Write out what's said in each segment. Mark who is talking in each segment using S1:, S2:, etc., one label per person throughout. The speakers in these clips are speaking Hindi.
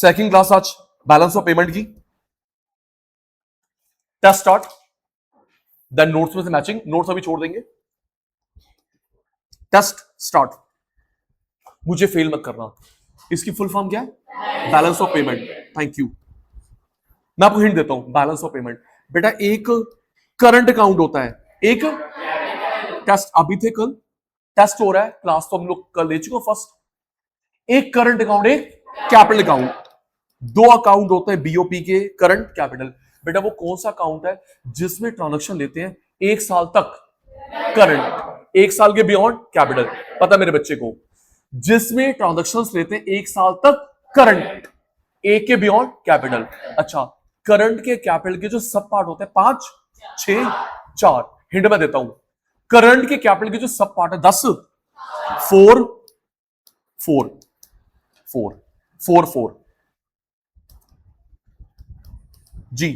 S1: सेकंड क्लास आज बैलेंस ऑफ पेमेंट की। टेस्ट स्टार्ट, देन नोट्स में से मैचिंग, नोट्स अभी छोड़ देंगे। Test start. मुझे फेल मत करना। इसकी फुल फॉर्म क्या है? Balance of payment. Thank you. मैं आपको हिंट देता हूं। बैलेंस ऑफ पेमेंट बेटा एक करंट अकाउंट होता है, एक टेस्ट अभी थे, कल टेस्ट हो रहा है, क्लास तो हम लोग कल ले चुके फर्स्ट। एक करंट अकाउंट, एक कैपिटल अकाउंट। दो अकाउंट होते हैं बीओपी के, करंट कैपिटल। बेटा वो कौन सा अकाउंट है जिसमें ट्रांजैक्शन लेते हैं एक साल तक करंट, एक साल के बियॉन्ड कैपिटल? पता मेरे बच्चे को, जिसमें ट्रांजैक्शंस लेते हैं एक साल तक करंट, एक के बियॉन्ड कैपिटल। अच्छा, करंट के कैपिटल के जो सब पार्ट होते हैं 5, 6, 4। हिंट मैं देता हूं, करंट के कैपिटल के जो सब पार्ट है 10, 4, 4, 4, 4, 4 जी।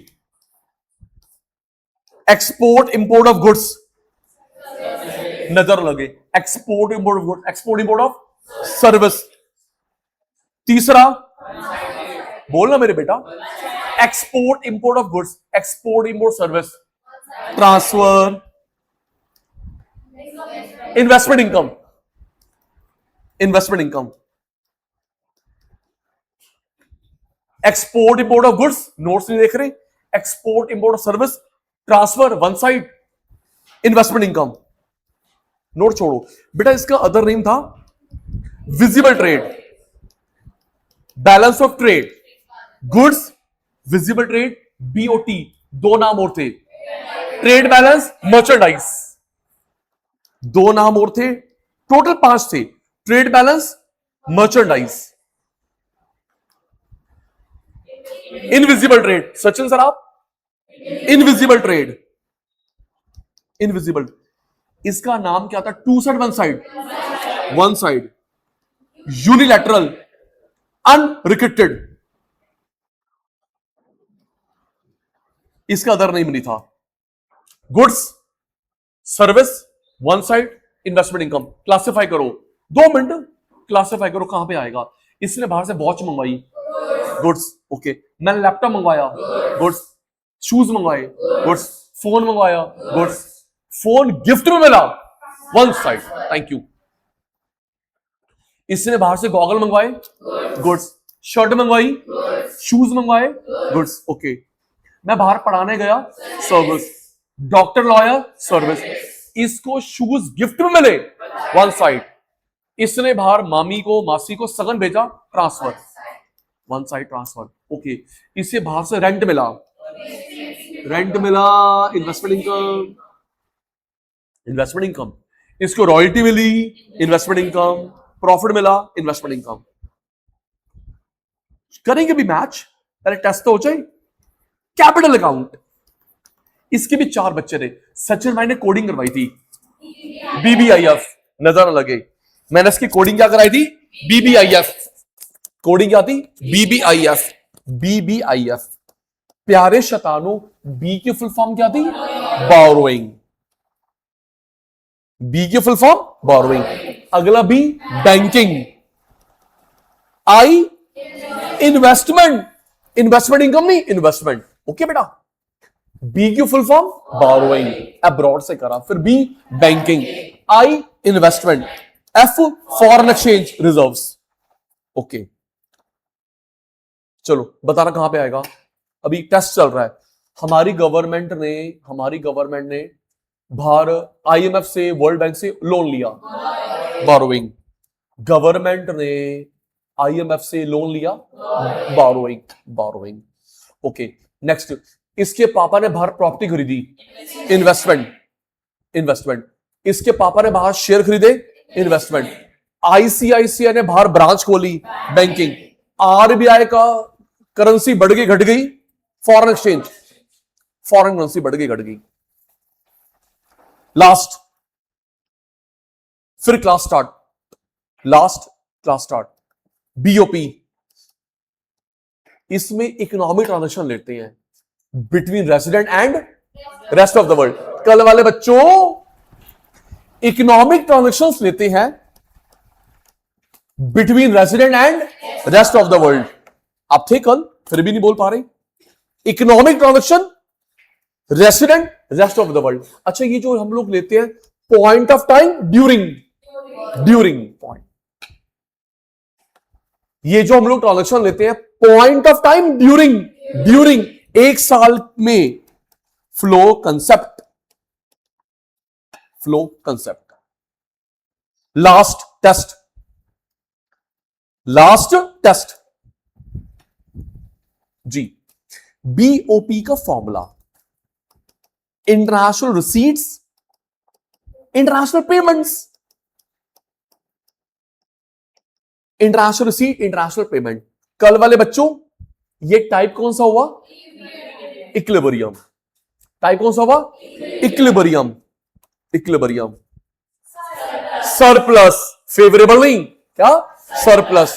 S1: एक्सपोर्ट इंपोर्ट ऑफ गुड्स, नजर लगे। Export import of goods, export import of service. तीसरा बोलना मेरे बेटा, export import of goods, export import service, transfer, investment income, investment income. Export import of goods, notes नहीं देख रहे, export import of service, transfer one side, investment income. Note छोड़ो बेटा, इसका अदर नेम था visible trade, balance of trade, goods, visible trade, BOT. दो नाम और थे, ट्रेड बैलेंस, मर्चेंडाइज। दो नाम और थे, टोटल 5 थे, trade balance, merchandise, invisible trade. Sachin sir आप, इनविजिबल ट्रेड, इनविजिबल। इसका नाम क्या था? Two side, one side, one side, unilateral, unrestricted. इसका अदर नेम नहीं था। Goods, service, one side, investment income. Classify करो, 2 मिनट क्लासिफाई करो कहां पे आएगा। इसने बाहर से वॉच मंगवाई, गुड्स, ओके। मैंने लैपटॉप मंगवाया, गुड्स। शूज मंगवाए, गुड्स। फोन मंगवाया, गुड्स। फोन गिफ्ट में मिला, वन साइड, थैंक यू। इसने बाहर से गॉगल मंगवाए, गुड्स। शर्ट मंगवाई, शूज मंगवाए, गुड्स, ओके। मैं बाहर पढ़ाने गया, सर्विस। Doctor, lawyer, service. इसको शूज गिफ्ट में मिले, वन साइड। इसने बाहर मामी को, मासी को सगन भेजा, transfer, one side transfer, okay. इसे बाहर से रेंट मिला, रेंट मिला, इन्वेस्टमेंट इनकम, इन्वेस्टमेंट इनकम। इसको रॉयल्टी मिली, इन्वेस्टमेंट इनकम। प्रॉफिट मिला, इन्वेस्टमेंट इनकम। करेंगे भी मैच, पहले टेस्ट तो हो जाए। कैपिटल अकाउंट, इसके भी 4 बच्चे थे। सचिन भाई ने कोडिंग करवाई थी, बीबीआईएफ, नजर न लगे। मैंने इसकी कोडिंग क्या कराई थी? बीबीआईएफ। कोडिंग क्या थी? BBIF, BBIF. प्यारे शतानो, बी की फुल फॉर्म क्या थी? बोरोइंग। बी की फुल फॉर्म बोरोइंग। अगला B banking, I investment, investment income नहीं, इन्वेस्टमेंट, ओके बेटा। बी की फुल फॉर्म बोरोइंग, अब्रॉड से करा। फिर B banking, I investment, F foreign exchange reserves, okay. चलो बताना कहां पे आएगा। अभी टेस्ट चल रहा है। हमारी गवर्नमेंट ने बाहर आईएमएफ से, वर्ल्ड बैंक से लोन लिया, बोरोइंग। गवर्नमेंट ने आईएमएफ से लोन लिया, बोरोइंग, बोरोइंग, ओके। नेक्स्ट, इसके पापा ने बाहर प्रॉपर्टी खरीदी, इन्वेस्टमेंट, इन्वेस्टमेंट। इसके पापा ने बाहर शेयर खरीदे, इन्वेस्टमेंट। आईसीआईसीआई ने बाहर ब्रांच खोली, बैंकिंग। आरबीआई का करेंसी बढ़ गई, घट गई, फॉरेन एक्सचेंज, फॉरेन करेंसी बढ़ गई, घट गई। लास्ट, फिर class start, last class start, BOP. इसमें इकोनॉमिक ट्रांजैक्शन लेते हैं between resident and rest of the world. कल वाले बच्चों इकोनॉमिक ट्रांजैक्शंस लेते हैं between resident and rest of the world. आप थे कल फिर भी नहीं बोल पा रहे। Economic transaction, resident, rest of the world. अच्छा, ये जो हम लोग लेते हैं point of time, during point, ये जो हम लोग ट्रांजैक्शन लेते हैं पॉइंट ऑफ टाइम, ड्यूरिंग एक साल में, फ्लो कंसेप्ट, लास्ट टेस्ट जी। बीओपी का formula, international receipts, international payments, international receipt, international payment. कल वाले बच्चों ये टाइप कौन सा हुआ? इक्विलिब्रियम। टाइप कौन सा हुआ? इक्विलिब्रियम। सरप्लस, फेवरेबल नहीं, क्या? सरप्लस।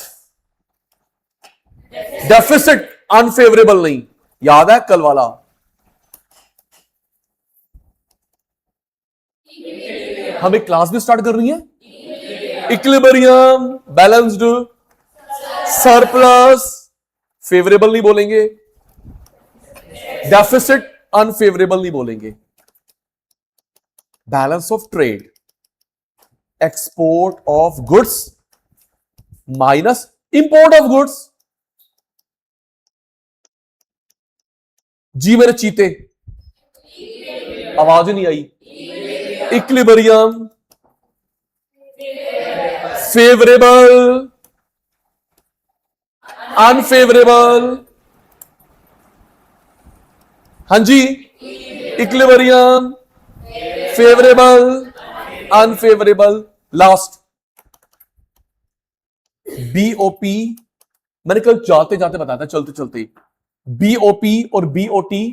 S1: डेफिसिट, अनफेवरेबल नहीं। याद है कल वाला? हमें क्लास भी स्टार्ट करनी है। इक्विलिब्रियम, बैलेंस्ड, सरप्लस, फेवरेबल नहीं बोलेंगे, डेफिसिट, अनफेवरेबल नहीं बोलेंगे। Balance of trade, export of goods minus import of goods. जी मेरे चीते, आवाज नहीं आई। Equilibrium, favourable, unfavourable. हां जी, equilibrium, favourable, unfavourable. Last BOP, मैंने कल जाते जाते बताया था, चलते चलते। बीओपी और बीओटी,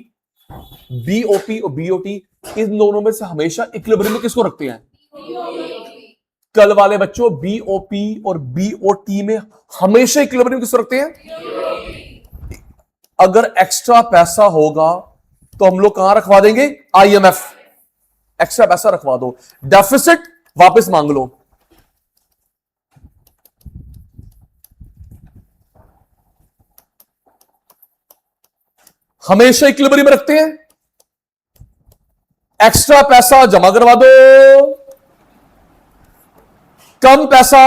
S1: इन दोनों में से हमेशा इक्विलिब्रियम में किसको रखते हैं? कल वाले बच्चों बीओपी और बीओटी में हमेशा इक्विलिब्रियम किसको रखते हैं? अगर एक्स्ट्रा पैसा होगा तो हम लोग कहां रखवा देंगे? आईएमएफ। एक्स्ट्रा पैसा रखवा दो, डेफिसिट वापस मांग लो। हमेशा इक्विलिब्रियम में रखते हैं। एक्स्ट्रा पैसा जमा करवा दो, कम पैसा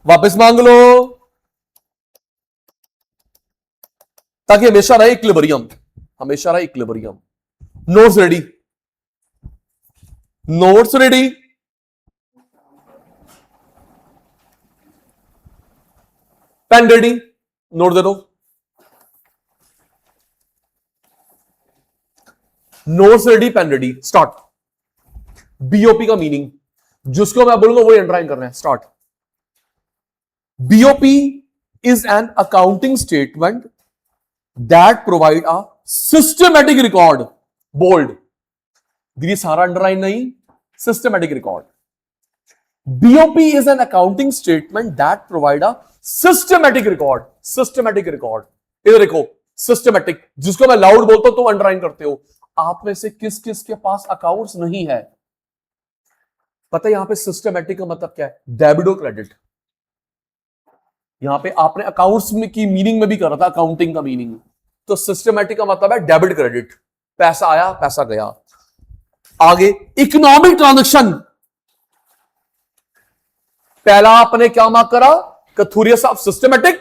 S1: वापस मांग लो, ताकि हमेशा रहे इक्विलिब्रियम, हमेशा रहे equilibrium. Notes ready? Notes ready? Pen ready? Note दे दो। Notes ready, pen ready, start. BOP का मीनिंग, जिसको मैं बोलूंगा वही अंडरलाइन करना है। Start. BOP is an accounting statement that provide a systematic record, bold, ये सारा अंडरलाइन नहीं, systematic record. BOP is an accounting statement that provide a systematic record, systematic record. इधर देखो, सिस्टमैटिक, जिसको मैं लाउड बोलता हूं तो अंडरलाइन करते हो। आप में से किस किस के पास अकाउंट्स नहीं है? पता है यहां पे सिस्टमैटिक का मतलब क्या है? डेबिट और क्रेडिट। यहां पे आपने अकाउंट्स में की मीनिंग में भी करा था, अकाउंटिंग का मीनिंग। तो सिस्टमैटिक का मतलब है डेबिट क्रेडिट, पैसा आया पैसा गया। आगे इकोनॉमिक ट्रांजैक्शन, पहला आपने क्या मार्क करा? कथूरिया साहब, सिस्टमैटिक।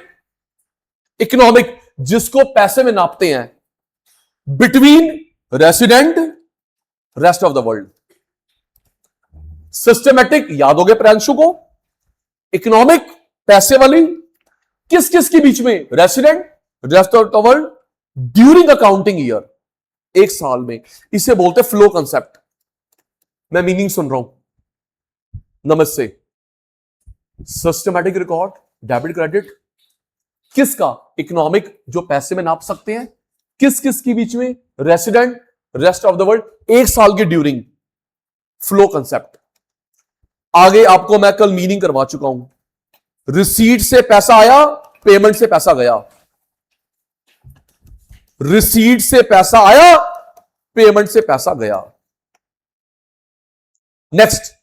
S1: इकोनॉमिक, जिसको पैसे में नापते हैं, between resident, rest of the world. Systematic याद हो गए प्रियांशु को? इकोनॉमिक पैसे वाली, किस किस के बीच में? Resident, rest of the world, during accounting year, एक साल में। इसे बोलते फ्लो कंसेप्ट। मैं मीनिंग सुन रहा हूं, नमस्ते। सिस्टमैटिक रिकॉर्ड, डेबिट क्रेडिट, किसका? इकोनॉमिक, जो पैसे में नाप सकते हैं, किस किस के बीच में? Resident, rest of the world, एक साल के ड्यूरिंग, फ्लो कंसेप्ट। आगे आपको मैं कल मीनिंग करवा चुका हूं। रिसीट से पैसा आया, पेमेंट से पैसा गया। रिसीट से पैसा आया, पेमेंट से पैसा गया। नेक्स्ट,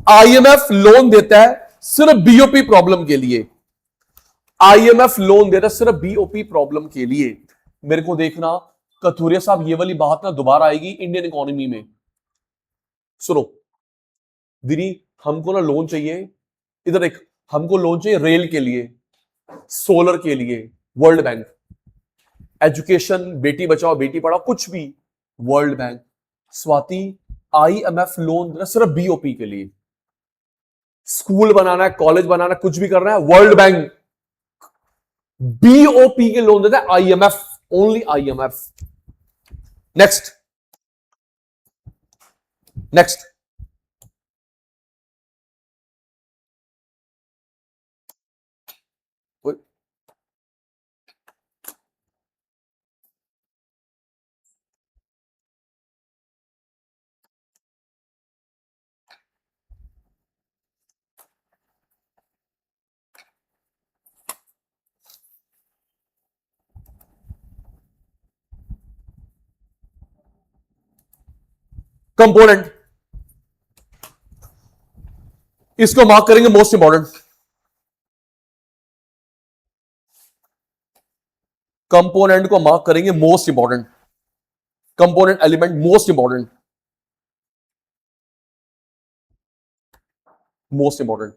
S1: आईएमएफ लोन देता है सिर्फ बीओपी प्रॉब्लम के लिए। आईएमएफ लोन दे रहा सिर्फ बीओपी प्रॉब्लम के लिए। मेरे को देखना कथुरिया साहब, ये वाली बात ना दोबारा आएगी इंडियन इकोनॉमी में। सुनो दीदी, हमको ना लोन चाहिए, इधर एक हमको लोन चाहिए रेल के लिए, सोलर के लिए, world bank, education, Beti Bachao Beti Padhao, कुछ भी, world bank. Swati, IMF loan देना सिर्फ बीओपी के लिए, स्कूल बनाना है, कॉलेज बनाना है, कुछ भी करना है, वर्ल्ड बैंक बीओपी के लोन देता है, IMF, only IMF. Next next component, इसको मार्क करेंगे मोस्ट इंपॉर्टेंट। कंपोनेंट को मार्क करेंगे most important, component element most important, most important.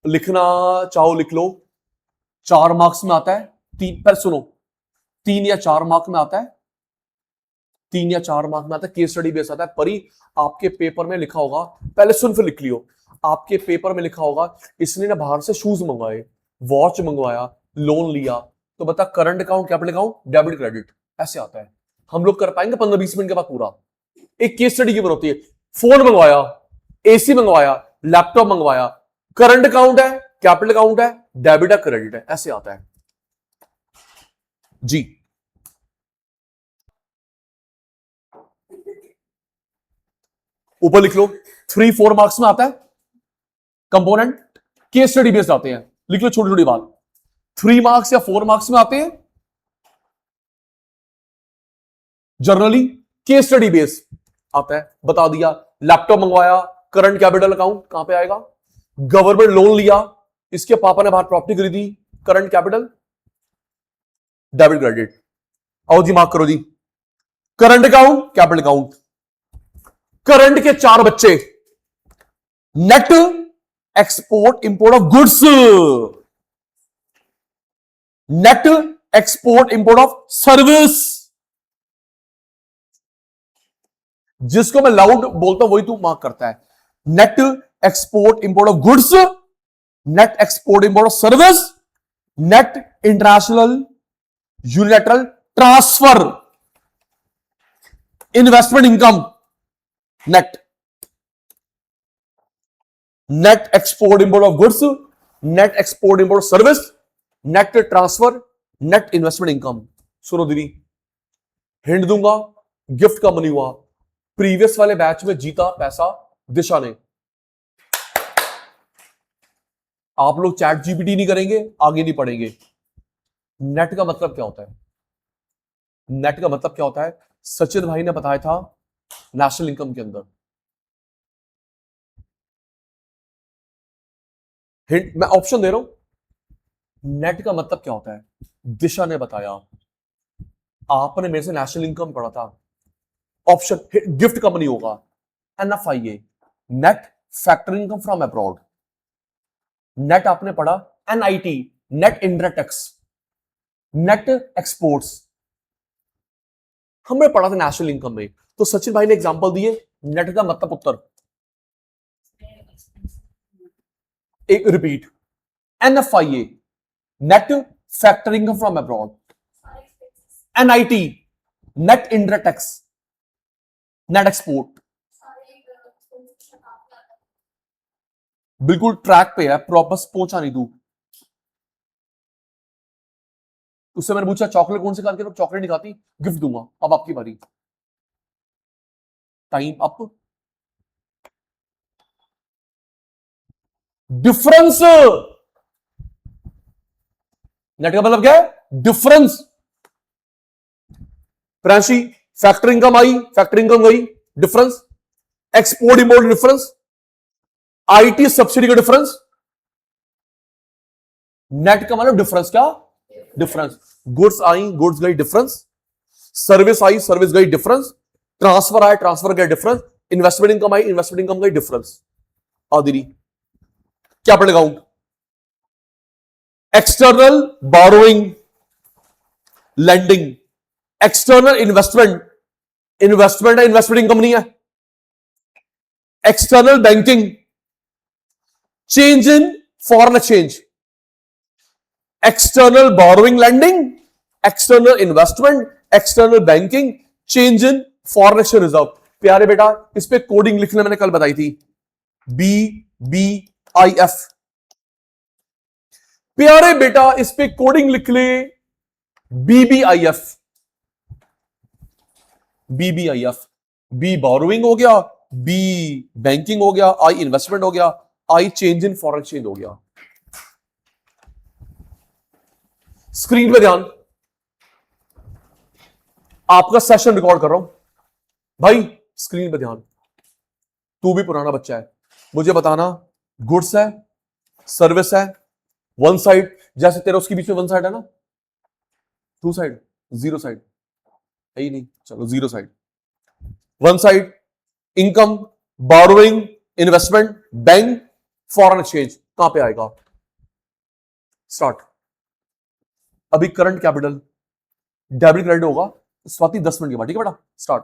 S1: लिखना चाहो लिख लो, 4 मार्क्स में आता है, 3 पर सुनो, 3 या 4 मार्क में आता है, 3 या 4 मार्क में आता है, केस स्टडी बेस आता है। परी आपके पेपर में लिखा होगा, पहले सुन फिर लिख लियो, आपके पेपर में लिखा होगा इसने ना बाहर से शूज मंगवाए, वॉच मंगवाया, लोन लिया, तो बता current account, capital account, debit credit, ऐसे आता है। हम लोग कर पाएंगे 15-20 मिनट के बाद पूरा? एक केस स्टडी की बनती है, फोन मंगवाया, एसी मंगवाया, लैपटॉप मंगवाया, करंट अकाउंट है, कैपिटल अकाउंट है, डेबिट है, क्रेडिट है, ऐसे आता है जी। ऊपर लिख लो, 3-4 मार्क्स में आता है कंपोनेंट, केस स्टडी बेस्ड आते हैं, लिख लो छोटी छोटी बात, 3 मार्क्स या 4 मार्क्स में आते हैं जनरली, केस स्टडी बेस आता है। बता दिया, लैपटॉप मंगवाया, करंट कैपिटल अकाउंट कहां पे आएगा, गवर्नमेंट लोन लिया, इसके पापा ने बाहर प्रॉपर्टी खरीदी, करंट कैपिटल, डेबिट क्रेडिट। आओ जी मार्क करो जी, current account, capital account. Current के 4 बच्चे, net export import of goods, net export import of service, जिसको मैं लाउड बोलता हूं वही तू मार्क करता है, net export import of goods, net export import of service, net international unilateral transfer, investment income, net, net export import of goods, net export import of service, net transfer, net investment income. सुनो दीदी, हिंट दूंगा, गिफ्ट का मनी हुआ, प्रीवियस वाले बैच में जीता पैसा दिशा ने। आप लोग चैट जीपीटी नहीं करेंगे, आगे नहीं पढ़ेंगे। नेट का मतलब क्या होता है, नेट का मतलब क्या होता है, सचिन भाई ने बताया था नेशनल इनकम के अंदर। हिंट मैं ऑप्शन दे रहा हूं, नेट का मतलब क्या होता है, दिशा ने बताया, आपने मेरे से नेशनल इनकम पढ़ा था, ऑप्शन गिफ्ट का मनी होगा, NFIA, net factor income from abroad, net आपने पढ़ा, NIT, net indirect tax, net exports, हमने पढ़ा था नेशनल इनकम में। तो सचिन भाई ने एग्जांपल दिए, नेट का मतलब उत्तर, एक repeat, NFIA, net factor income from abroad, NIT, net indirect tax, net export. बिल्कुल ट्रैक पे है, प्रॉपर पहुंचा नहीं तू। उससे मैंने पूछा चॉकलेट कौन से खाते हो, चॉकलेट नहीं खाती, गिफ्ट दूंगा। अब आपकी बारी, टाइम अप। डिफरेंस, नेट का मतलब क्या है, डिफरेंस। प्रांशी, फैक्टर इनकम आई, फैक्टर इनकम गई, difference, export import difference, IT subsidy का डिफरेंस, नेट का मतलब डिफरेंस, क्या डिफरेंस। गुड्स आई, गुड्स गई, डिफरेंस। सर्विस आई, सर्विस गई, डिफरेंस। ट्रांसफर आया, ट्रांसफर गया, डिफरेंस। इन्वेस्टमेंट इनकम आई, इन्वेस्टमेंट इनकम गई, डिफरेंस। आदिरी capital account. External borrowing, lending. External investment, investment है, इन्वेस्टमेंट इनकम नहीं है। External banking, change in foreign exchange. External borrowing, lending. External investment, external banking, change in foreign exchange reserve. प्यारे बेटा, इस पे कोडिंग लिखने मैंने कल बताई थी, BBIF। प्यारे बेटा, इस पे कोडिंग लिख ले, BBIF। BBIF, बी बोरोइंग हो गया, बी बैंकिंग हो गया, आई इन्वेस्टमेंट हो गया, I change in foreign exchange हो गया। स्क्रीन पे ध्यान, आपका सेशन रिकॉर्ड कर रहा हूं भाई, स्क्रीन पे ध्यान। तू भी पुराना बच्चा है, मुझे बताना, गुड्स है, सर्विस है, वन साइड, जैसे तेरा उसके बीच में वन साइड है ना, टू साइड, जीरो साइड है ही नहीं, चलो zero side. One side income, borrowing, investment, bank, foreign exchange, कहां पे आएगा? स्टार्ट। अभी करंट कैपिटल, डेबिट क्रेडिट होगा स्वाति 10 मिनट के बाद, ठीक है बेटा? स्टार्ट।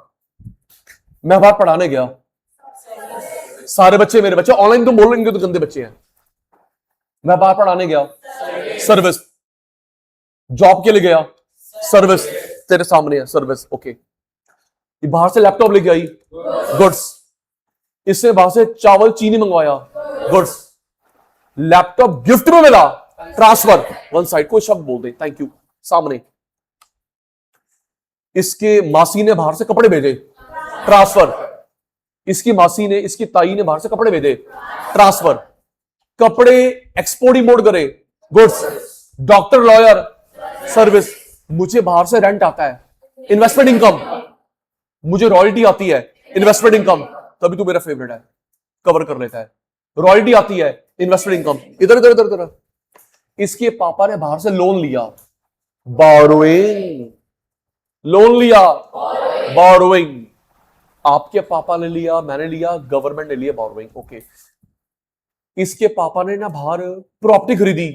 S1: मैं बाहर पढ़ाने गया, सारे बच्चे मेरे बच्चे, ऑनलाइन तुम बोल रहे तो गंदे बच्चे हैं। मैं बाहर पढ़ाने गया, सर्विस। जॉब के लिए गया, सर्विस। तेरे सामने है सर्विस, ओके। बाहर से लैपटॉप लेके आई, गुड्स। इससे बाहर से चावल चीनी मंगवाया, गुड्स। लैपटॉप गिफ्ट में मिला, ट्रांसफर, वन साइड। कोई शब्द बोल दे, थैंक यू, सामने। इसके मासी ने बाहर से कपड़े भेजे, ट्रांसफर। इसकी मासी ने, इसकी ताई ने बाहर से कपड़े भेजे, ट्रांसफर। कपड़े एक्सपोर्ट इंपोर्ट करे, गुड्स। Doctor, lawyer, service. मुझे बाहर से रेंट आता है, इन्वेस्टमेंट इनकम। मुझे रॉयल्टी आती है, इन्वेस्टमेंट इनकम। तभी तू मेरा फेवरेट है, कवर कर लेता है। रॉयल्टी आती है, इन्वेस्टमेंट इनकम। इधर इधर इधर इधर। इसके पापा ने बाहर से लोन लिया, बोरोइंग। लोन लिया, बोरोइंग। आपके पापा ने लिया, मैंने लिया, गवर्नमेंट ने लिया, बोरोइंग, ओके। इसके पापा ने ना बाहर प्रॉपर्टी खरीदी,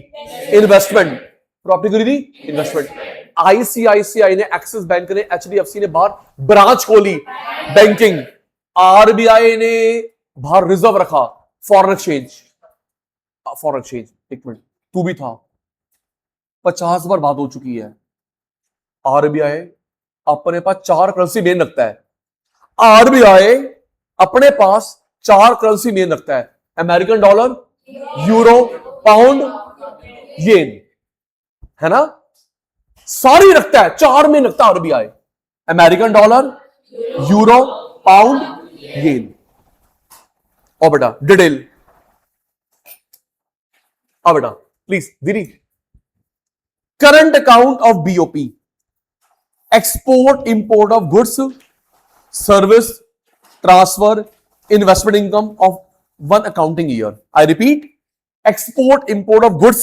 S1: इन्वेस्टमेंट। प्रॉपर्टी खरीदी, इन्वेस्टमेंट। आईसीआईसीआई ने, एक्सिस बैंक ने, एचडीएफसी ने बाहर ब्रांच खोली, बैंकिंग। आरबीआई ने बाहर रिजर्व रखा, फॉरेन एक्सचेंज। फॉरेन एक्सचेंज, एक मिनट, तू भी था, 50 बार बात हो चुकी है। आरबीआई अपने पास 4 करेंसी मेन रखता है। आरबीआई अपने पास 4 करेंसी मेन रखता है, American dollar, euro, pound, yen, है ना? सारी रखता है, 4 में रखता है RBI, American dollar, euro, pound, yen. और बेटा डिटेल, अब बेटा प्लीज दीदी। Current account of BOP, export import of goods, service, transfer, investment income of 1 accounting year. I repeat, export import of goods,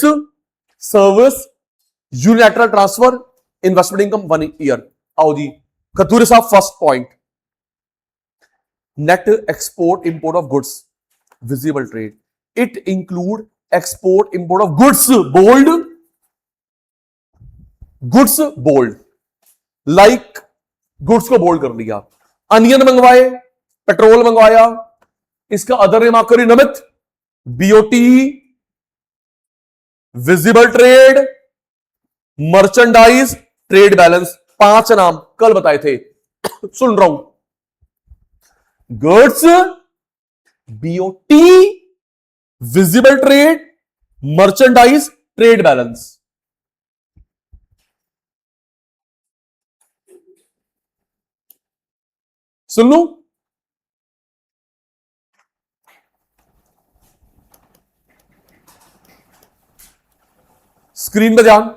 S1: service, unilateral transfer, investment income 1 year. आओ जी, खतूरे साहब, first point, net export import of goods, visible trade. It include export import of goods, bold, goods bold, like goods को बोल्ड कर लिया। अनियन मंगवाए, पेट्रोल मंगवाया, इसका अदर नेम आप करिए Namit, BOT, visible trade, merchandise, trade balance. 5 नाम कल बताए थे, सुन रहा हूं। Goods, BOT, visible trade, merchandise, trade balance. सुन लू? स्क्रीन पे ध्यान।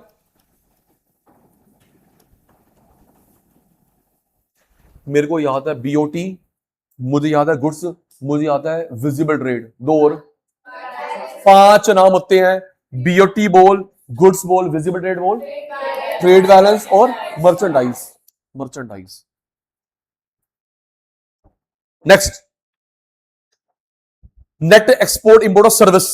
S1: मेरे को याद है बीओटी, मुझे याद है गुड्स, मुझे याद है विजिबल ट्रेड। 2 और 5 नाम होते हैं, बीओटी बोल, गुड्स बोल, विजिबल ट्रेड बोल, ट्रेड बैलेंस और merchandise. Merchandise. Next, net export import of service.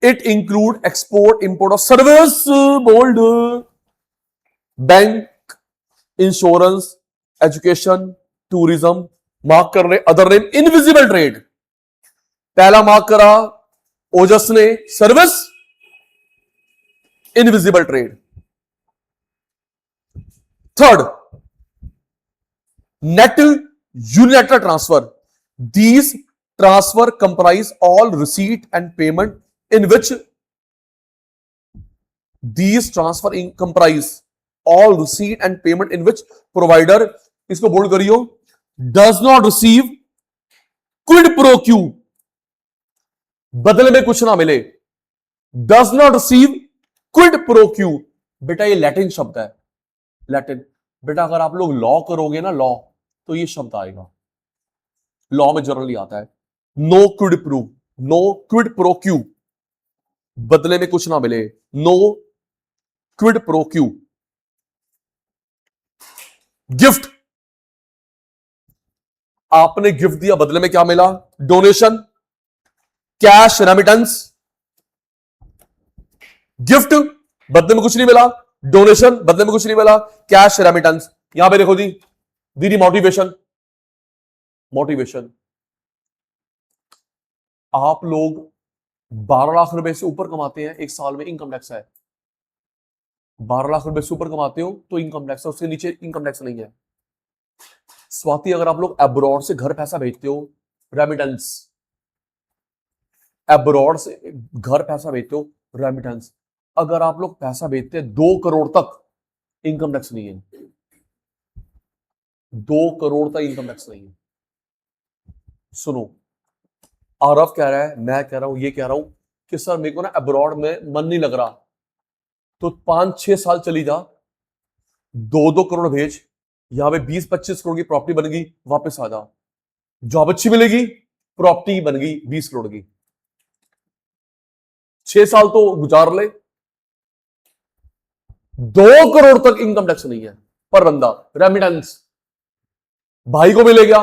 S1: It include export import of service, bold, bank, insurance, education, tourism. Mark कर रहे अदर नेम इनविजिबल ट्रेड। पहला मार्क करा ओजस ने service, invisible trade. Third, net unilateral transfer. These transfer comprise all receipt and payment in which these transfer comprise all receipt and payment in which provider, इसको बोल्ड करियो, does not receive quid pro quo, बदले में कुछ ना मिले। does not receive quid pro quo, बेटा ये लैटिन शब्द है, लैटिन। बेटा अगर आप लोग लॉ करोगे ना, लॉ, तो ये शब्द आएगा, लॉ में जनरली आता है। No quid pro, no quid pro quo, बदले में कुछ ना मिले, no quid pro quo. Gift, आपने गिफ्ट दिया, बदले में क्या मिला? Donation, cash, remittance. गिफ्ट, बदले में कुछ नहीं मिला, डोनेशन, बदले में कुछ नहीं मिला, कैश, रेमिटेंस। यहां पे देखो दीदी मोटिवेशन, मोटिवेशन। आप लोग 12 लाख रुपए से ऊपर कमाते हैं एक साल में, इनकम टैक्स है। 12 लाख रुपए से ऊपर कमाते हो तो इनकम टैक्स है, उससे नीचे इनकम टैक्स नहीं है। स्वाति, अगर आप लोग अब्रॉड से घर पैसा भेजते हो, रेमिटेंस। अब्रॉड से घर पैसा भेजते हो, रेमिटेंस। अगर आप लोग पैसा भेजते हैं 2 करोड़ तक, इनकम टैक्स नहीं है। 2 करोड़ तक इनकम टैक्स नहीं है। सुनो, आरव कह रहा है, मैं कह रहा हूं, ये कह रहा हूं कि सर मेरे को ना अब्रॉड में मन नहीं लग रहा, तो 5-6 साल चली जा, 2-2 करोड़ भेज, यहां पे 20-25 करोड़ की प्रॉपर्टी बन गई, वापस आ जा, जॉब अच्छी मिलेगी, प्रॉपर्टी बन गई 20 करोड़ की। 6 साल तो गुजार ले, 2 करोड़ तक इनकम टैक्स नहीं है पर बंदा। रेमिटेंस, भाई को भी ले गया,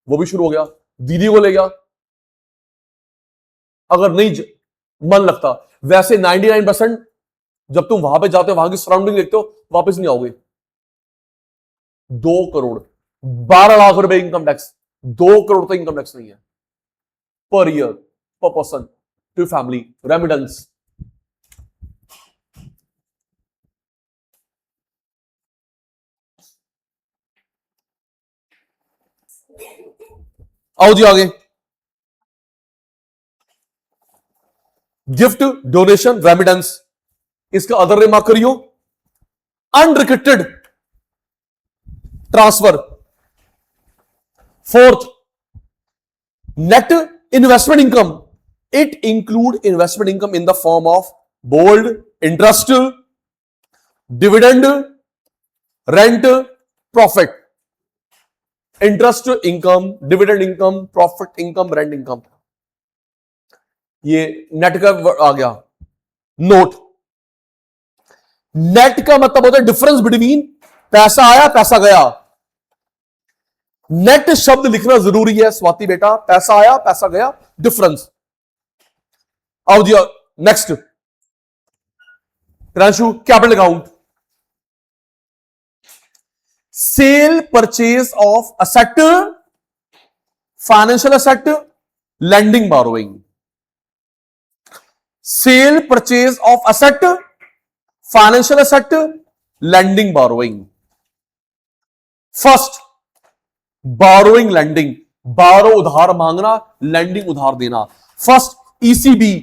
S1: वो भी शुरू हो गया, दीदी को ले गया। अगर नहीं मन लगता, वैसे 99% जब तुम वहां पे जाते हो, वहां की सराउंडिंग देखते हो, वापस नहीं आओगे। 2 करोड़, 12 लाख रुपए इनकम टैक्स, 2 करोड़ तक इनकम टैक्स नहीं है पर ईयर, पर पर्सन, टू फैमिली, रेमिटेंस। आओ जी आगे। गिफ्ट, डोनेशन, रेमिटेंस, इसका अदर नेम मार्क करियो, unrestricted transfer. Fourth, net investment income. It include investment income in the form of bold interest, dividend, rent, profit. Interest income, dividend income, profit income, rent income, ये नेट का आ गया। नोट, नेट का मतलब होता है डिफरेंस बिटवीन पैसा आया पैसा गया। नेट शब्द लिखना जरूरी है स्वाति बेटा, पैसा आया पैसा गया, डिफरेंस। आओ जी next, Rashu, capital account. Sale purchase of asset, financial asset, lending borrowing. Sale purchase of asset, financial asset, lending borrowing. First, borrowing lending, borrow उधार मांगना, लैंडिंग उधार देना। फर्स्ट ईसीबी,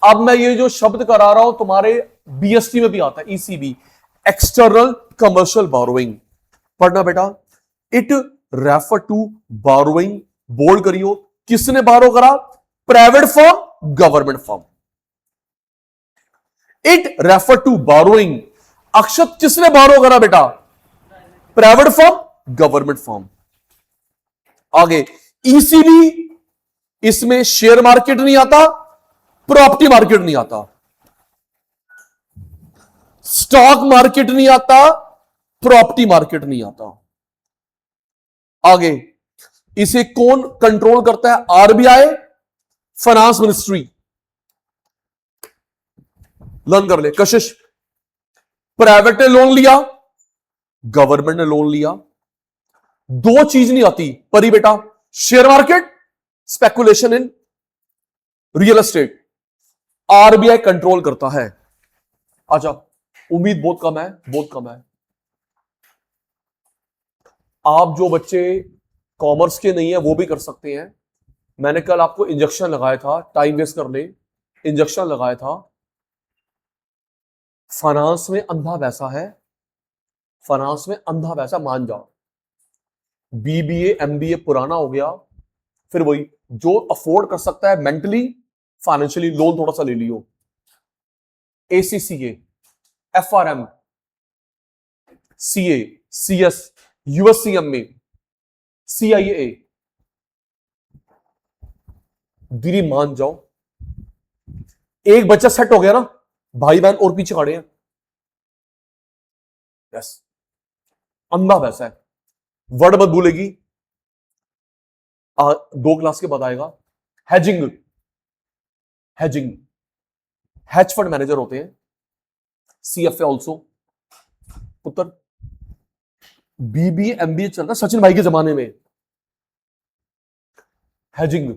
S1: अब मैं ये जो शब्द करा रहा हूं तुम्हारे बीएसटी में भी आता है, ईसीबी, एक्सटर्नल कमर्शियल बारोइंग। पढ़ना बेटा, it refer to borrowing, bold करियो, किसने बारो करा? Private firm, government firm. It refer to borrowing, Akshat किसने बारो करा बेटा? Private firm, government firm. आगे ईसीबी, इसमें शेयर मार्केट नहीं आता, प्रॉपर्टी मार्केट नहीं आता, स्टॉक मार्केट नहीं आता, प्रॉपर्टी मार्केट नहीं आता। आगे इसे कौन कंट्रोल करता है? RBI, finance ministry. लर्न कर ले कशिश। प्राइवेट ने लोन लिया, गवर्नमेंट ने लोन लिया, दो चीज नहीं आती परी बेटा, share market, speculation in real estate. RBI control करता है। अच्छा, उम्मीद बहुत कम है, बहुत कम है। आप जो बच्चे कॉमर्स के नहीं है वो भी कर सकते हैं। मैंने कल आपको इंजेक्शन लगाया था, टाइम वेस्ट कर ले, इंजेक्शन लगाया था। फाइनेंस में अंधा वैसा है, फाइनेंस में अंधा वैसा, मान जाओ। बीबीए एमबीए पुराना हो गया, फिर वही जो अफोर्ड कर सकता है मेंटली फाइनेंशियली, लोन थोड़ा सा ले लियो। एसीसीए, एफआरएम, सीए, सीएस, यूएससीएम में, सीआईए, दीदी मान जाओ। एक बच्चा सेट हो गया ना, भाई बहन और पीछे खड़े हैं। यस, अंधा वैसा है, वर्ड मत भूलेगी। 2 क्लास के बाद आएगा। Hedging, hedging, hedge fund manager होते हैं, सीएफए ऑल्सो। पुत्र बीबीए एमबीए चल रहा सचिन भाई के जमाने में। हेजिंग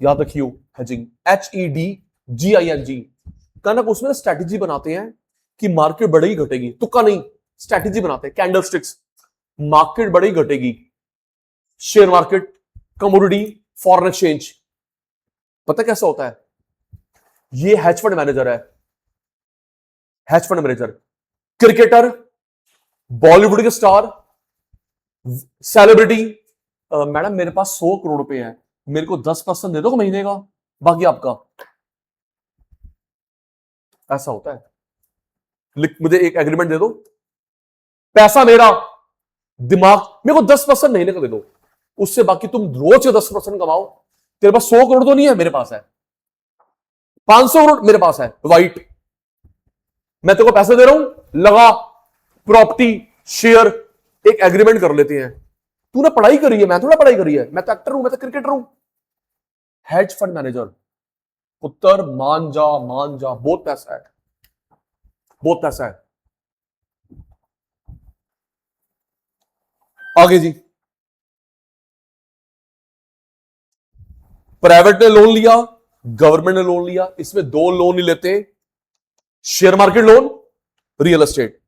S1: याद रखियो, हेजिंग, HEDGING। कनक उसमें स्ट्रैटेजी बनाते हैं कि मार्केट बढ़ेगी घटेगी, तुक्का नहीं, स्ट्रैटेजी बनाते हैं, कैंडलस्टिक्स, मार्केट बढ़ेगी घटेगी, share market, commodity, foreign exchange. पता कैसा होता है? ये हेज फंड मैनेजर है, hedge fund manager. Cricketer, Bollywood के स्टार, सेलिब्रिटी, मैडम मेरे पास 100 करोड़ रुपए है, मेरे को 10% दे दो महीने का, बाकी आपका। ऐसा होता है। मुझे एक एग्रीमेंट दे दो, पैसा मेरा, दिमाग, मेरे को 10% महीने का दे दो, उससे बाकी तुम रोज के 10% कमाओ। तेरे पास 100 करोड़ तो नहीं है, मेरे पास है 500 करोड़, मेरे पास है वाइट, मैं तेरे को पैसे दे रहा हूं, लगा, प्रॉपर्टी, शेयर, एक एग्रीमेंट कर लेते हैं। तूने पढ़ाई करी है, मैं थोड़ा पढ़ाई करी है, मैं तो एक्टर हूं, मैं तो क्रिकेटर हूं। हेज फंड मैनेजर, पुत्र मान जा, मान जा, बहुत पैसा है, बहुत पैसा है। आगे जी, प्राइवेट ने लोन लिया, गवर्नमेंट ने लोन लिया, इसमें 2 लोन नहीं लेते, share market loan, real estate.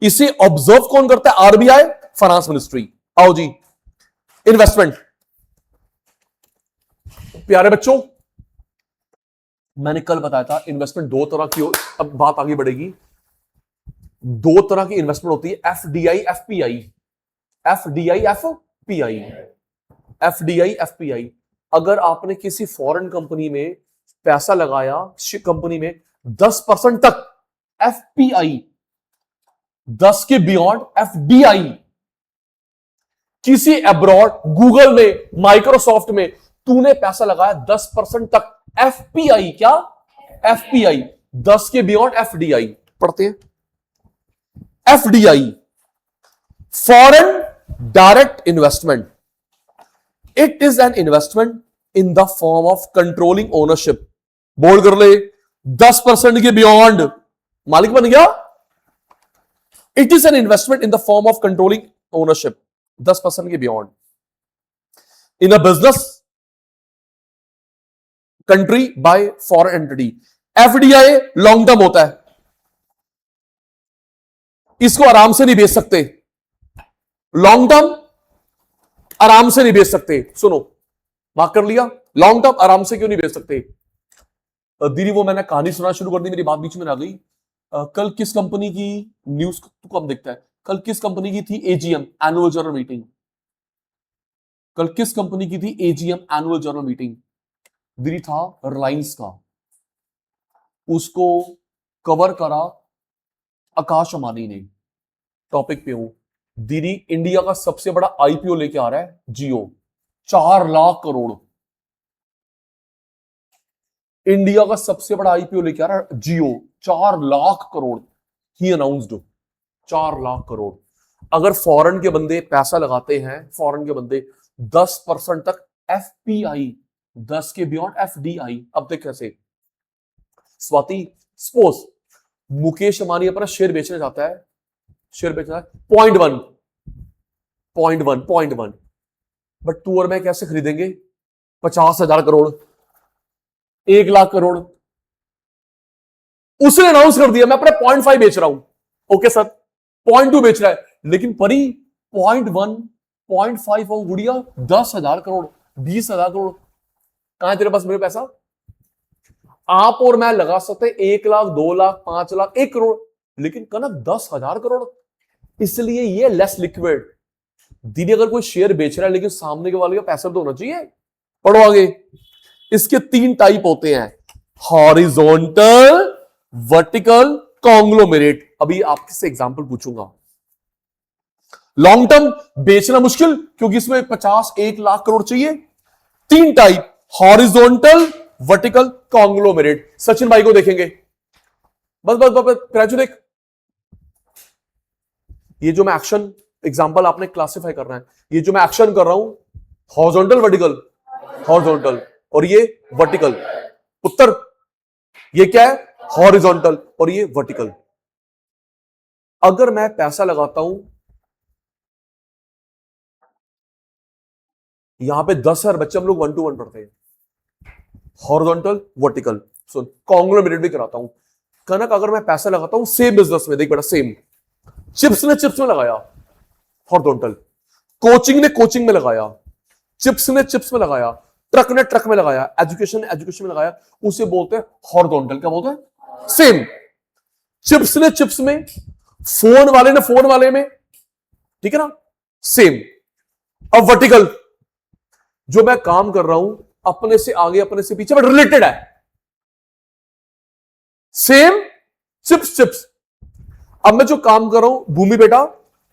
S1: इसे ऑब्जर्व कौन करता है? RBI, finance ministry. आओ जी, इन्वेस्टमेंट। प्यारे बच्चों, मैंने कल बताया था इन्वेस्टमेंट 2 तरह की हो, अब बात आगे बढ़ेगी। 2 तरह की इन्वेस्टमेंट होती है, FDI, FPI. FDI, FPI, FDI, FPI. अगर आपने किसी फॉरेन कंपनी में पैसा लगाया, कंपनी में 10% तक एफपीआई, 10 के बियॉन्ड एफडीआई। किसी अब्रॉड, गूगल में, माइक्रोसॉफ्ट में तूने पैसा लगाया 10% तक, एफपीआई। क्या? एफपीआई। 10 के बियॉन्ड एफडीआई। पढ़ते हैं, FDI, foreign direct investment. It is an investment in the form of controlling ownership. Bold कर ले, 10% के बियॉन्ड मालिक बन गया। It is an investment in the form of controlling ownership, 10% के beyond, in a business country by foreign entity. FDI long term होता है, इसको आराम से नहीं बेच सकते, लॉन्ग टर्म आराम से नहीं बेच सकते। सुनो, मार्क कर लिया, लॉन्ग टर्म आराम से क्यों नहीं बेच सकते? दीदी वो मैंने कहानी सुना शुरू कर दी, मेरी बात बीच में आ गई। कल किस कंपनी की न्यूज तू कब देखता है? कल किस कंपनी की थी एजीएम, एनुअल जनरल मीटिंग? कल किस कंपनी की थी एजीएम, एनुअल जनरल मीटिंग? दीदी था रिलायंस का, उसको कवर करा आकाश अंबानी ने। टॉपिक पे हूं दीदी, इंडिया का सबसे बड़ा आईपीओ लेके आ रहा है जियो, 4 लाख करोड़। इंडिया का सबसे बड़ा आईपीओ लेके आ रहा है जियो, 4 लाख करोड़ ही अनाउंस्ड, 4 लाख करोड़। अगर फॉरेन के बंदे पैसा लगाते हैं, फॉरेन के बंदे 10% तक एफपीआई, 10 के बियॉन्ड एफडीआई। अब देख कैसे स्वाति, सपोज मुकेश अंबानी अपना शेयर बेचने जाता है, शेयर बेचना है 0.1, बट तू और मैं कैसे खरीदेंगे? 50,000 करोड़, 1 लाख करोड़। उसने अनाउंस कर दिया मैं अपने 0.5 बेच रहा हूं, ओके सर 0.2 बेच रहा है, लेकिन परी 0.1 0.5 हो गुड़िया 10,000 करोड़ 20,000 करोड़, कहां है तेरे पास मेरे पैसा? आप और मैं लगा सकते 1 लाख 2 लाख 5 लाख 1 करोड़, लेकिन कनक 10,000 करोड़। इसलिए ये लेस लिक्विड। दीदी अगर कोई शेयर बेच रहा है लेकिन सामने के वाले का पैसा तो होना चाहिए। पढ़ो आगे। इसके 3 टाइप होते हैं, हॉरिजॉन्टल, वर्टिकल, कॉन्ग्लोमेरेट। अभी आपसे एग्जांपल पूछूंगा। लॉन्ग टर्म बेचना मुश्किल क्योंकि इसमें 50-1 लाख करोड़ चाहिए। 3 type, horizontal, vertical, conglomerate. Sachin भाई को देखेंगे, बस बस बस प्राचू देख, ये जो मैं एक्शन एग्जांपल आपने क्लासिफाई करना है, ये जो मैं एक्शन कर रहा हूं हॉरिजॉन्टल वर्टिकल, हॉरिजॉन्टल, और ये वर्टिकल। उत्तर ये क्या है? हॉरिजॉन्टल और ये वर्टिकल। अगर मैं पैसा लगाता हूं यहां पे 10,000 बच्चे हम लोग 1 to 1 पढ़ते हैं, हॉरिजॉन्टल वर्टिकल। सुन, कॉन्ग्लोमेरेट भी कराता हूं। कनक अगर मैं पैसा लगाता हूं सेम बिजनेस में, देख बेटा सेम, चिप्स ने चिप्स में लगाया हॉरिजॉन्टल, कोचिंग ने कोचिंग में लगाया, चिप्स ने चिप्स में लगाया, ट्रक ने ट्रक में लगाया, एजुकेशन ने एजुकेशन में लगाया, उसे बोलते हैं हॉरिजॉन्टल। क्या बोलते हैं? सेम। चिप्स ने चिप्स में, फोन वाले ने फोन वाले में, ठीक है ना, सेम। अब वर्टिकल, जो मैं काम कर रहा हूं अपने से आगे अपने से पीछे बट रिलेटेड है, सेम, चिप्स चिप्स। अब मैं जो काम कर रहा हूं भूमि बेटा,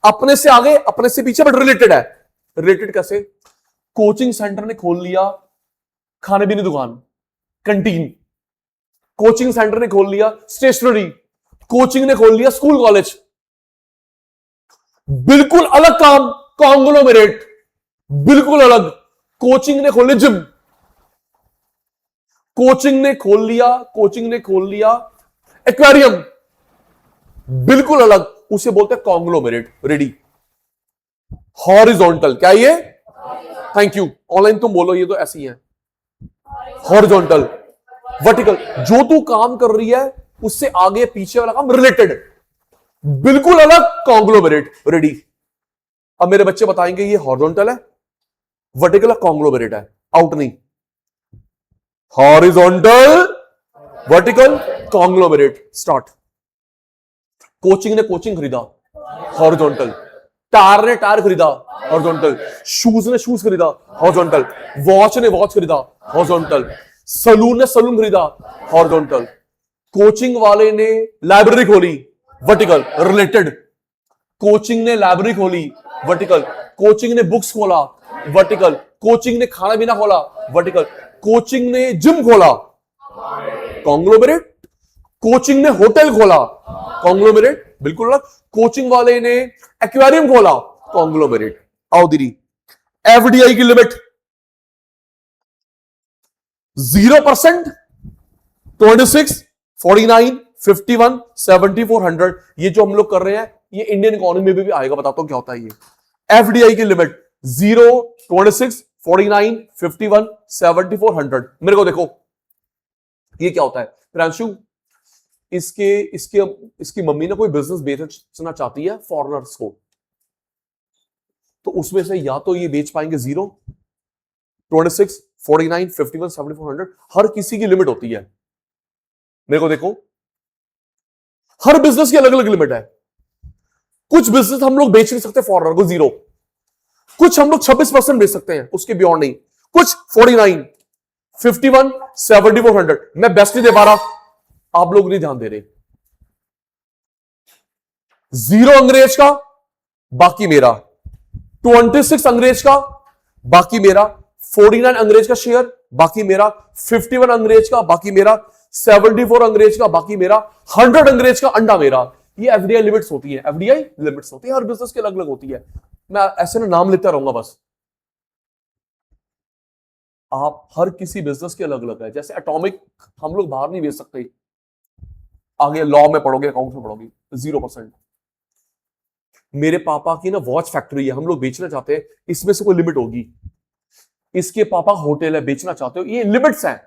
S1: अपने से आगे अपने से पीछे बट रिलेटेड है। रिलेटेड कैसे? कोचिंग सेंटर ने खोल लिया खाने पीने दुकान, कैंटीन, कोचिंग सेंटर ने खोल लिया स्टेशनरी, कोचिंग ने खोल लिया स्कूल कॉलेज। बिल्कुल अलग काम, कॉन्ग्लोमेरेट, बिल्कुल अलग। कोचिंग ने खोल लिया जिम, कोचिंग ने खोल लिया एक्वेरियम, बिल्कुल अलग, उसे बोलते हैं कॉन्ग्लोमेरेट। रेडी? हॉरिजॉन्टल क्या ये? Thank you. ऑनलाइन तुम बोलो, ये तो ऐसी है। हॉरिजॉन्टल, वर्टिकल, जो तू काम कर रही है उससे आगे पीछे वाला काम रिलेटेड, बिल्कुल अलग, कॉन्ग्लोमेरेट। रेडी? अब मेरे बच्चे बताएंगे ये हॉरिजॉन्टल है, वर्टिकल है, कॉन्ग्लोमेरेट है। आउट नहीं। Horizontal, vertical, conglomerate. Start. Coaching ने कोचिंग खरीदा, हॉरिजॉन्टल। टायर ने टायर खरीदा, हॉरिजॉन्टल। शूज ने शूज खरीदा, हॉरिजॉन्टल। वॉच ने वॉच खरीदा, हॉरिजॉन्टल। सलून ने सलून खरीदा, हॉरिजॉन्टल। कोचिंग वाले ने लाइब्रेरी खोली, वर्टिकल, रिलेटेड। कोचिंग ने लाइब्रेरी खोली, वर्टिकल। कोचिंग ने बुक्स खोला, वर्टिकल। कोचिंग ने खाना पीना खोला, वर्टिकल। कोचिंग ने जिम खोला, कॉन्ग्लोमेरेट। कोचिंग ने होटल खोला, कॉन्ग्लोमेरेट, बिल्कुल अलग। कोचिंग वाले ने एक्वेरियम खोला, कॉन्ग्लोमेरेट। आओ दीदी, एफडीआई की लिमिट 0%, 26, 49, 51, 7400। ये जो हम लोग कर रहे हैं ये इंडियन इकोनॉमी में भी आएगा, बताता हूं क्या होता है ये। एफडीआई की लिमिट 0, 26, 49, 51, 7400। मेरे को देखो ये क्या होता है प्रियांशु। इसकी मम्मी ने कोई बिजनेस बेचना चाहती है फॉरेनर्स को, तो उसमें से या तो ये बेच पाएंगे 0, 26, 49, 51, 7400। हर किसी की लिमिट होती है। मेरे को देखो, हर बिजनेस की अलग अलग लिमिट है। कुछ बिजनेस हम लोग बेच नहीं सकते फॉरेनर को 0, कुछ हम लोग 26% बेच सकते हैं, उसके बियॉन्ड नहीं। कुछ 49, 51, 7400। मैं बेस्ट नहीं दे पा रहा, आप लोग नहीं ध्यान दे रहे। 0 अंग्रेज का, बाकी मेरा। 26 अंग्रेज का, बाकी मेरा। 49 अंग्रेज का शेयर, बाकी मेरा 51 अंग्रेज का, बाकी मेरा 74 अंग्रेज का, बाकी मेरा 100 अंग्रेज का अंडा मेरा। ये एफडीआई लिमिट्स होती है, एफडीआई लिमिट्स होती है, हर बिजनेस की अलग अलग होती है। मैं ऐसे ना नाम लेता रहूंगा बस, आप हर किसी बिजनेस के अलग अलग है। जैसे एटॉमिक हम लोग बाहर नहीं बेच सकते, आगे लॉ में पढ़ोगे, अकाउंट में पढ़ोगे, 0%। मेरे पापा की ना वॉच फैक्ट्री है, हम लोग बेचना चाहते हैं, इसमें से कोई लिमिट होगी। इसके पापा होटल है, बेचना चाहते हो, ये लिमिट्स हैं,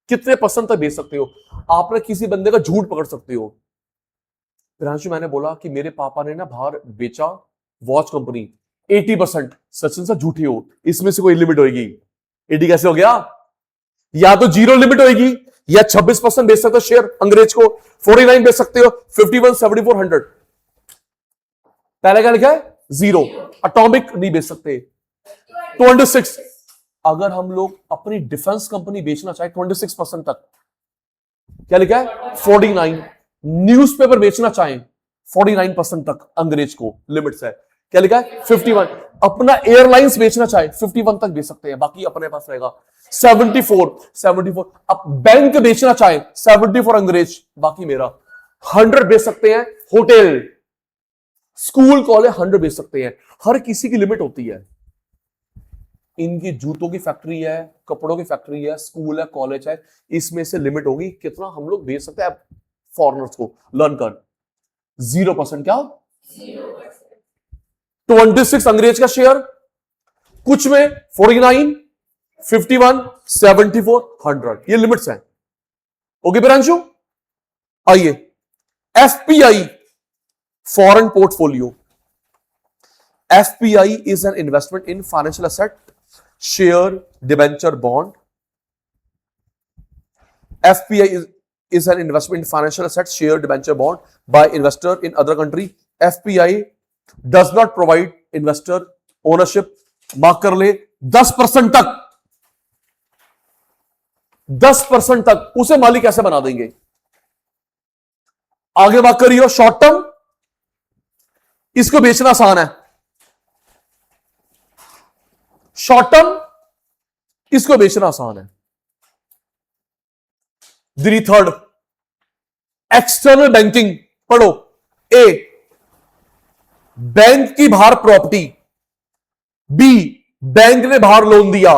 S1: कितने परसेंट तक बेच सकते हो। आपने किसी बंदे का झूठ पकड़ सकते हो। प्रियांशु, मैंने बोला कि मेरे पापा ने ना बाहर बेचा वॉच कंपनी 80%, सचिन सा झूठी हो, इसमें से कोई लिमिट होगी? 80 कैसे हो गया? या तो जीरो लिमिट होगी, या 26% बेच सकते हो शेयर अंग्रेज को, 49 बेच सकते हो, 51, 74, 100। पहले क्या लिखा है? जीरो। एटॉमिक नहीं बेच सकते। 26, अगर हम लोग अपनी डिफेंस कंपनी बेचना चाहे 26% तक, क्या लिखा है? 49। न्यूज़पेपर बेचना चाहे 49% तक अंग्रेज को लिमिट्स है, क्या लिखा है? 51। अपना एयरलाइंस बेचना चाहे 51 तक बेच सकते हैं, बाकी अपने पास रहेगा 74। अब बैंक बेचना चाहे 74 अंग्रेज, बाकी मेरा 100 बेच सकते हैं। होटल, स्कूल, कॉलेज 100 बेच सकते हैं। हर किसी की लिमिट होती है। इनकी जूतों की फैक्ट्री है, कपड़ों की फैक्ट्री है, स्कूल है, कॉलेज है, इसमें से लिमिट होगी कितना हम लोग बेच सकते हैं फॉरेनर्स को। लर्न कर। 0%। क्या? 26 अंग्रेज का शेयर, कुछ में 49, 51, 74, 100, ये लिमिट्स हैं। ओके प्रियांशु, आइए FPI, foreign portfolio. FPI is an investment in financial asset, share, debenture, bond. FPI is an investment in financial assets, share, debenture, bond by investor in other country. FPI does not provide investor ownership. Mark कर ले, 10% तक, 10% तक उसे मालिक कैसे बना देंगे? आगे बात करिए। शॉर्ट टर्म, इसको बेचना आसान है। शॉर्ट टर्म, इसको बेचना आसान है। थर्ड, एक्सटर्नल बैंकिंग पढ़ो। ए, बैंक की बाहर प्रॉपर्टी, बी, बैंक ने बाहर लोन दिया,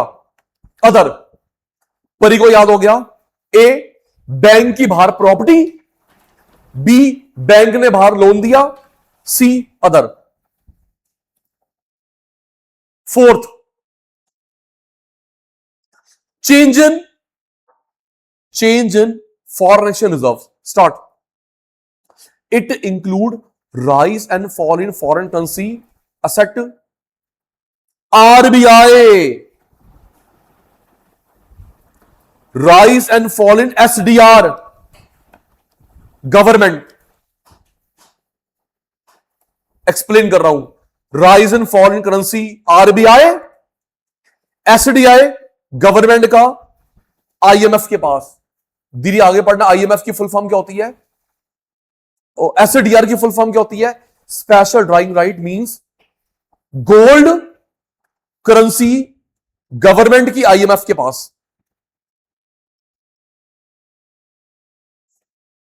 S1: अदर। परी को याद हो गया? ए, बैंक की बाहर प्रॉपर्टी, बी, बैंक ने बाहर लोन दिया, C, other. Fourth, change in foreign exchange reserves. Start. It include rise and fall in foreign currency asset. RBI. Rise and fall in SDR. Government. Explain कर रहा हूं. Rise and fall in currency RBI, SDI, government का, IMF के पास। धीरे आगे पढ़ना। IMF की फुल फॉर्म क्या होती है? SDR की फुल फॉर्म क्या होती है? Special drawing right means gold currency government की IMF के पास।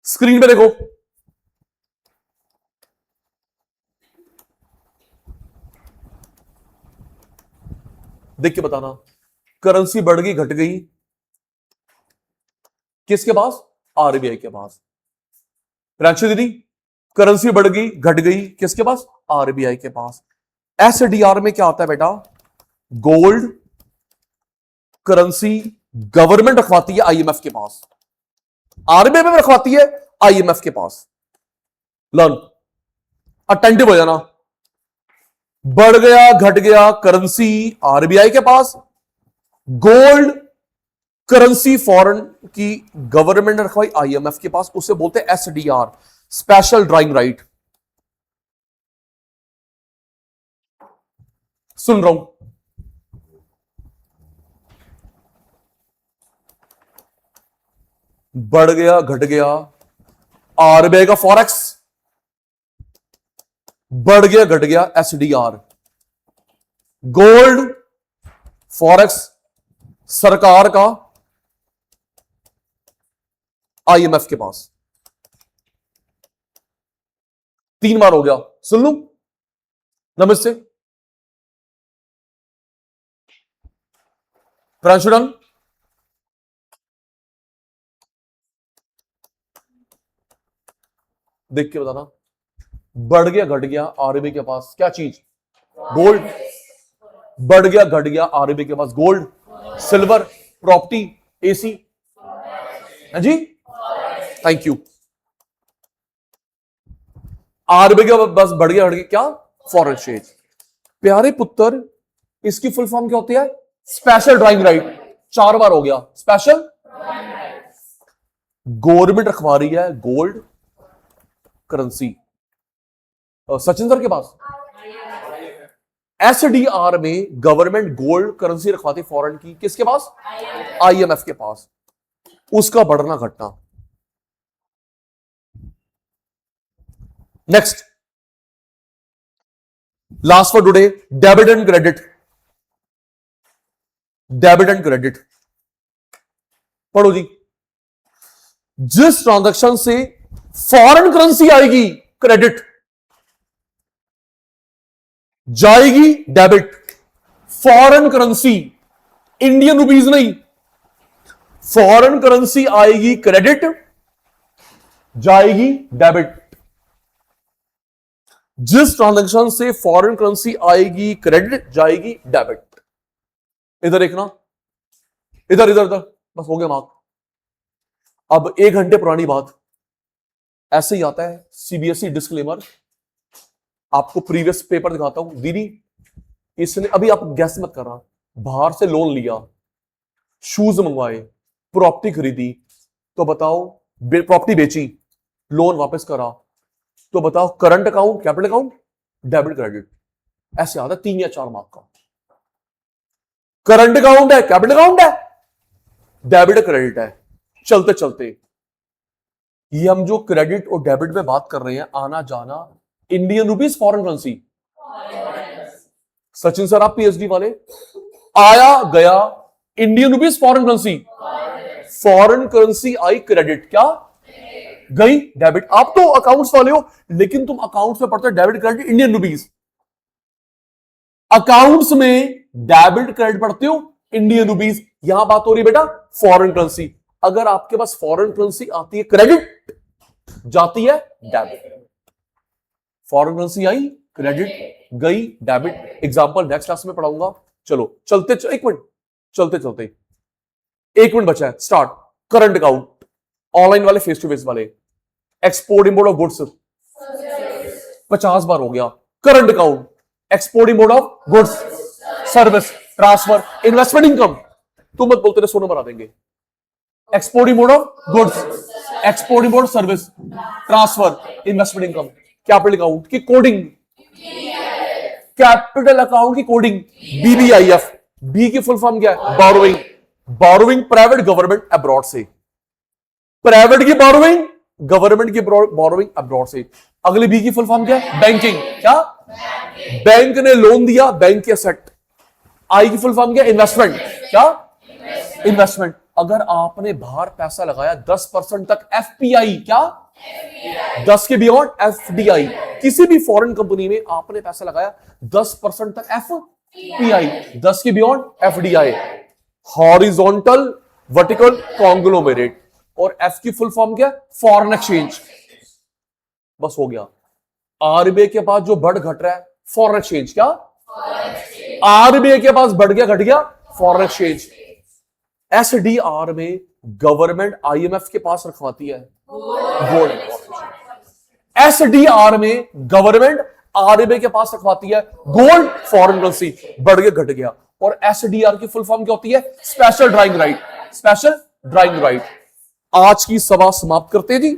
S1: स्क्रीन पे देखो, देख के बताना। करेंसी बढ़ गई, घट गई, किसके पास? RBI के पास। प्रियांशु दीदी, करेंसी बढ़ गई, घट गई, किसके पास? RBI के पास। SDR में क्या आता है बेटा? गोल्ड करेंसी गवर्नमेंट रखवाती है IMF के पास, RBI में रखवाती है IMF के पास। लर्न, अटेंटिव हो जाना। बढ़ गया, घट गया, करेंसी RBI के पास, गोल्ड करेंसी फॉरेन की गवर्नमेंट ने रखवाई IMF के पास, उसे बोलते हैं SDR, स्पेशल ड्राइंग राइट। सुन रहा हूं। बढ़ गया, घट गया, RBI का फॉरेक्स, बढ़ गया, घट गया, SDR। गोल्ड, फॉरेक्स, सरकार का आईएमएफ के पास। 3 बार हो गया, सुन लू। नमस्ते प्रांशुरंग, देख के बताना, बढ़ गया घट गया आरबीआई के पास क्या चीज? गोल्ड। बढ़ गया घट गया आरबीआई के पास गोल्ड, सिल्वर, प्रॉपर्टी, एसी। है जी, थैंक यू। आरबीआई के पास बढ़ गया घट गया क्या? Foreign exchange. प्यारे पुत्र, इसकी फुल फॉर्म क्या होती है? Special drawing right. 4 बार हो गया स्पेशल। गवर्नमेंट रखवा रही है गोल्ड करेंसी सचिन सर के पास। एसडीआर में गवर्नमेंट गोल्ड करेंसी रखवाती फॉरेन की, किसके पास? आईएमएफ के पास। उसका बढ़ना घटना। Next, last for today, debit and credit. Debit and credit पढ़ो जी। जिस ट्रांजैक्शन से फॉरेन करेंसी आएगी क्रेडिट, जाएगी debit. Foreign currency, Indian rupees नहीं, फॉरेन करेंसी आएगी क्रेडिट, जाएगी डेबिट। जिस ट्रांजैक्शन से फॉरेन करेंसी आएगी क्रेडिट, जाएगी डेबिट। इधर देखना, इधर इधर इधर, बस हो गया मार्क। अब 1 घंटे पुरानी बात, ऐसे ही आता है सीबीएसई डिस्क्लेमर। आपको प्रीवियस पेपर दिखाता हूं। दीदी, इसने अभी, आप गैस मत करना, बाहर से लोन लिया, शूज मंगवाए, प्रॉपर्टी खरीदी, तो बताओ, प्रॉपर्टी बेची, लोन वापस करा, तो बताओ current account, capital account, debit credit. ऐसे आता है 3 या 4 मार्क का। करंट अकाउंट है, कैपिटल अकाउंट है, डेबिट क्रेडिट है। चलते चलते ये हम जो क्रेडिट और डेबिट में बात कर रहे हैं, आना जाना, Indian rupees, foreign currency. Sachin sir आप पीएचडी वाले, आया गया Indian rupees, foreign currency. Foreign currency आई क्रेडिट, क्या गई? डेबिट। आप तो अकाउंट्स वाले हो, लेकिन तुम अकाउंट्स में पढ़ते हो debit credit Indian rupees, accounts में डेबिट क्रेडिट पढ़ते हो इंडियन रुपीज। यहां बात हो रही बेटा फॉरेन करेंसी। अगर आपके पास फॉरेन करेंसी आती है क्रेडिट, जाती है डेबिट। फॉरेन करेंसी आई क्रेडिट, गई डेबिट। एग्जांपल नेक्स्ट क्लास में पढ़ाऊंगा। चलो चलते, 1 मिनट, चलते चलते 1 मिनट बचा है। स्टार्ट। करंट अकाउंट, ऑनलाइन वाले, फेस टू फेस वाले। एक्सपोर्ट इंपोर्ट ऑफ गुड्स 50 बार हो गया। Current account, export import of goods, service, transfer, investment income. तुम मत बोलते रहे, सोना बना देंगे। Export import of goods, export import service, transfer, investment income. Capital account की कोडिंग, कैपिटल अकाउंट की कोडिंग बीबीआईएफ। बी की फुल फॉर्म क्या है? Borrowing. Borrowing private government abroad से, प्राइवेट की बोरोइंग, गवर्नमेंट की बोरोइंग अब्रॉड से। अगले बी की फुल फॉर्म क्या है? बैंकिंग। क्या? बैंक ने लोन दिया, बैंक के एसेट। आई की फुल फॉर्म क्या? इन्वेस्टमेंट। क्या? इन्वेस्टमेंट। अगर आपने बाहर पैसा लगाया 10% तक, एफपीआई। क्या? 10 के बियॉन्ड एफडीआई। किसी भी फॉरेन कंपनी में आपने पैसा लगाया 10% तक, एफपीआई। 10 के beyond FDI. Horizontal vertical conglomerate. और एफ की फुल फॉर्म क्या? Foreign exchange. बस हो गया। आरबीआई के पास जो बढ़ घट रहा है, फॉरेन एक्सचेंज। क्या? आरबीआई के पास बढ़ गया घट गया, फॉरेन एक्सचेंज। एसडीआर में गवर्नमेंट आईएमएफ के पास रखवाती है गोल्ड। एसडीआर में गवर्नमेंट आरबीआई के पास रखवाती है गोल्ड, फॉरेन करेंसी। बढ़ गया घट गया। और एसडीआर की फुल फॉर्म क्या होती है? Special drawing right. Special drawing right. आज की सभा समाप्त करते हैं जी।